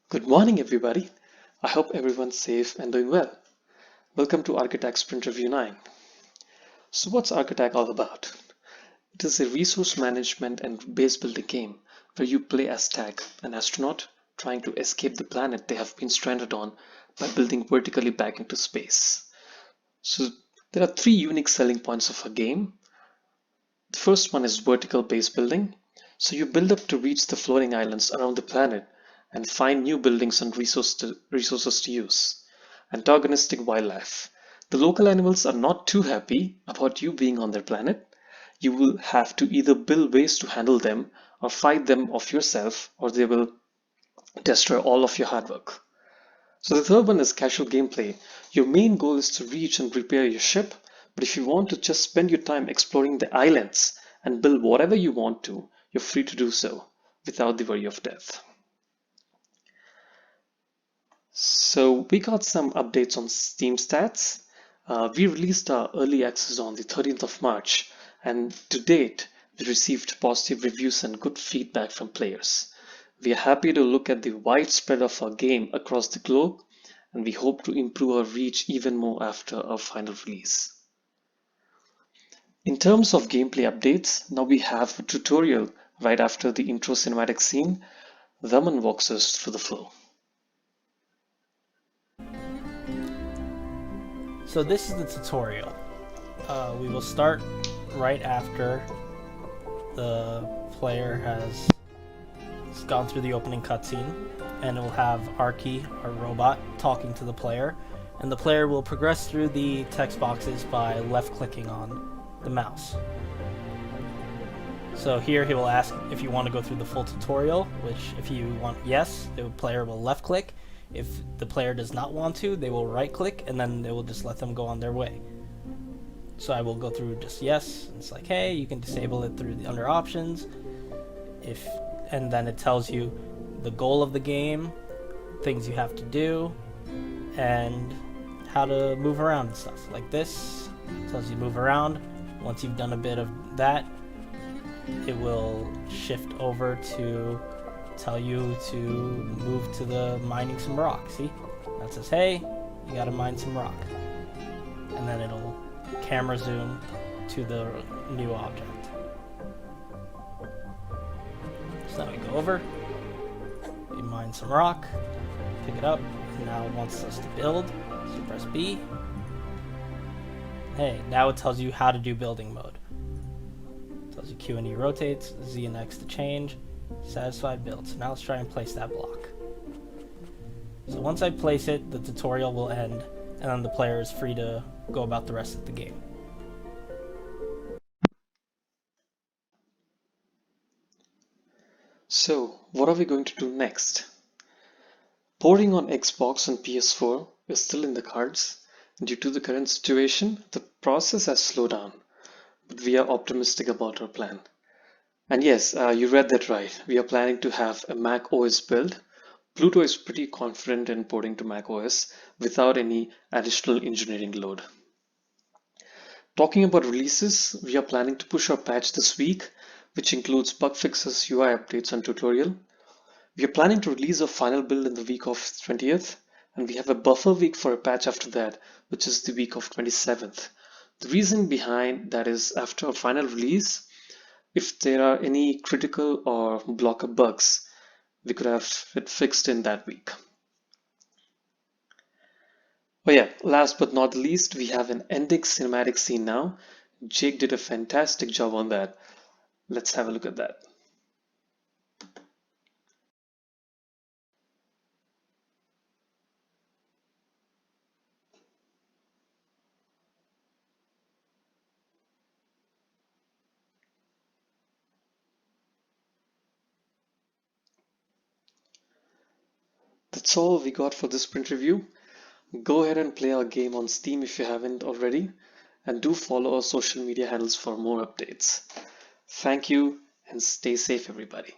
Good morning, everybody. I hope everyone's safe and doing well. Welcome to ArchiTac Sprint Review 9. So what's ArchiTac all about? It is a resource management and base building game where you play as Tac, an astronaut trying to escape the planet they have been stranded on by building vertically back into space. So there are three unique selling points of a game. The first one is vertical base building. So you build up to reach the floating islands around the planet and find new buildings and resources to use. Antagonistic wildlife. The local animals are not too happy about you being on their planet. You will have to either build ways to handle them or fight them off yourself, or they will destroy all of your hard work. So the third one is casual gameplay. Your main goal is to reach and repair your ship, but if you want to just spend your time exploring the islands and build whatever you want to, you're free to do so without the worry of death. So we got some updates on Steam stats. We released our early access on the 13th of March, and to date, we received positive reviews and good feedback from players. We are happy to look at the wide spread of our game across the globe, and we hope to improve our reach even more after our final release. In terms of gameplay updates, now we have a tutorial right after the intro cinematic scene. Raman walks us through the flow. So this is the tutorial. We will start right after the player has gone through the opening cutscene, and it will have Archie, our robot, talking to the player, and the player will progress through the text boxes by left-clicking on the mouse. So here he will ask if you want to go through the full tutorial, which if you want yes, the player will left-click. If the player does not want to, they will right-click, and then they will just let them go on their way. So I will go through just yes, and it's like, hey, you can disable it through the under options. And then it tells you the goal of the game, things you have to do, and how to move around and stuff. Like this, it tells you to move around. Once you've done a bit of that, it will shift over to tell you to move to the mining some rock. See? That says, hey, you gotta mine some rock. And then it'll camera zoom to the new object. So now we go over, we mine some rock, pick it up, and now it wants us to build, so press B. Hey, now it tells you how to do building mode. It tells you Q and E rotates, Z and X to change, satisfied build. So now let's try and place that block. So once I place it, the tutorial will end, and then the player is free to go about the rest of the game. So, what are we going to do next? Porting on Xbox and PS4 is still in the cards. Due to the current situation, the process has slowed down, but we are optimistic about our plan. And yes, you read that right. We are planning to have a Mac OS build. Pluto is pretty confident in porting to Mac OS without any additional engineering load. Talking about releases, we are planning to push our patch this week, which includes bug fixes, UI updates, and tutorial. We are planning to release our final build in the week of 20th, and we have a buffer week for a patch after that, which is the week of 27th. The reason behind that is after our final release, if there are any critical or blocker bugs, we could have it fixed in that week. Oh yeah, last but not least, we have an ending cinematic scene now. Jake did a fantastic job on that. Let's have a look at that. That's all we got for this sprint review. Go ahead and play our game on Steam if you haven't already, and do follow our social media handles for more updates. Thank you and stay safe, everybody.